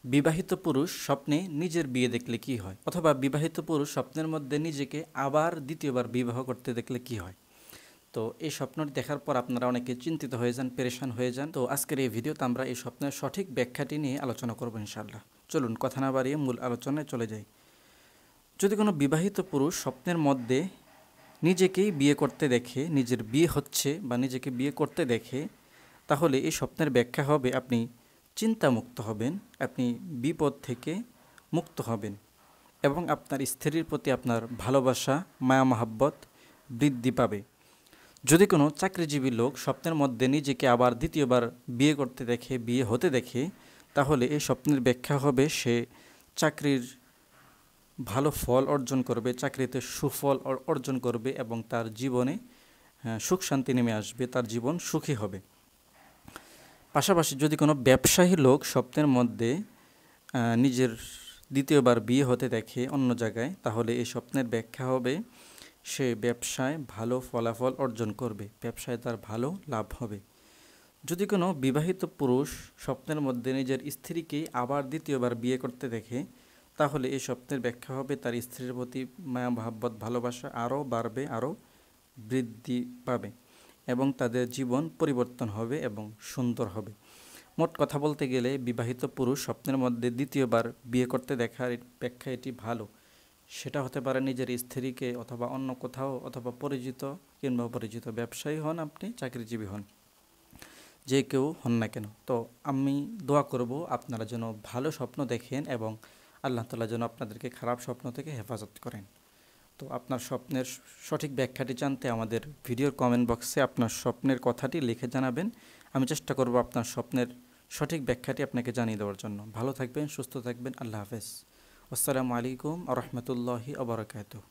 বিবাহিত পুরুষ স্বপ্নে নিজের বিয়ে দেখলে কি হয়, অথবা বিবাহিত পুরুষ স্বপ্নের মধ্যে নিজেকে আবার দ্বিতীয়বার বিবাহ করতে দেখলে কি হয়। তো এই স্বপ্নটি দেখার পর আপনারা অনেকে চিন্তিত হয়ে যান, পেরেশান হয়ে যান। তো আজকের এই ভিডিওতে আমরা এই স্বপ্নের সঠিক ব্যাখ্যাটি নিয়ে আলোচনা করব ইনশাআল্লাহ। চলুন কথা না বাড়িয়ে মূল আলোচনায় চলে যাই। যদি কোনো বিবাহিত পুরুষ স্বপ্নের মধ্যে নিজেকেই বিয়ে করতে দেখে, নিজের বিয়ে হচ্ছে বা নিজেকে বিয়ে করতে দেখে, তাহলে এই স্বপ্নের ব্যাখ্যা হবে আপনি চিন্তামুক্ত হবেন, আপনি বিপদ থেকে মুক্ত হবেন এবং আপনার স্ত্রীর প্রতি আপনার ভালোবাসা, মায়া মহাব্বত বৃদ্ধি পাবে। যদি কোনো চাকরিজীবী লোক স্বপ্নের মধ্যে নিজেকে আবার দ্বিতীয়বার বিয়ে করতে দেখে, বিয়ে হতে দেখে, তাহলে এই স্বপ্নের ব্যাখ্যা হবে সে চাকরির ভালো ফল অর্জন করবে, চাকরিতে সুফল অর্জন করবে এবং তার জীবনে সুখ শান্তি নেমে আসবে, তার জীবন সুখী হবে। পাশাপাশি যদি কোনো ব্যবসায়ী লোক স্বপ্নের মধ্যে নিজের দ্বিতীয়বার বিয়ে হতে দেখে অন্য জায়গায়, তাহলে এই স্বপ্নের ব্যাখ্যা হবে সে ব্যবসায় ভালো ফলাফল অর্জন করবে, ব্যবসায় তার ভালো লাভ হবে। যদি কোনো বিবাহিত পুরুষ স্বপ্নের মধ্যে নিজের স্ত্রীকে আবার দ্বিতীয়বার বিয়ে করতে দেখে, তাহলে এই স্বপ্নের ব্যাখ্যা হবে তার স্ত্রীর প্রতি মায়া মহাব্বত ভালোবাসা আরও বাড়বে, আরও বৃদ্ধি পাবে এবং তাদের জীবন পরিবর্তন হবে এবং সুন্দর হবে। মোট কথা বলতে গেলে বিবাহিত পুরুষ স্বপ্নের মধ্যে দ্বিতীয়বার বিয়ে করতে দেখার ব্যাখ্যা এটি ভালো। সেটা হতে পারে নিজের স্ত্রীকে, অথবা অন্য কোথাও, অথবা পরিচিত কিংবা অপরিচিত, ব্যবসায়ী হন আপনি, চাকরিজীবী হন, যে কেউ হন না কেন। তো আমি দোয়া করব আপনারা যেন ভালো স্বপ্ন দেখেন এবং আল্লাহ তাআলা যেন আপনাদেরকে খারাপ স্বপ্ন থেকে হেফাজত করেন। তো আপনার স্বপ্নের সঠিক ব্যাখ্যাটি জানতে আমাদের ভিডিওর কমেন্ট বক্সে আপনার স্বপ্নের কথাটি লিখে জানাবেন। আমি চেষ্টা করব আপনার স্বপ্নের সঠিক ব্যাখ্যাটি আপনাকে জানিয়ে দেওয়ার জন্য। ভালো থাকবেন, সুস্থ থাকবেন। আল্লাহ হাফেজ। আসসালামু আলাইকুম ওয়া রাহমাতুল্লাহি ওয়া বারাকাতুহু।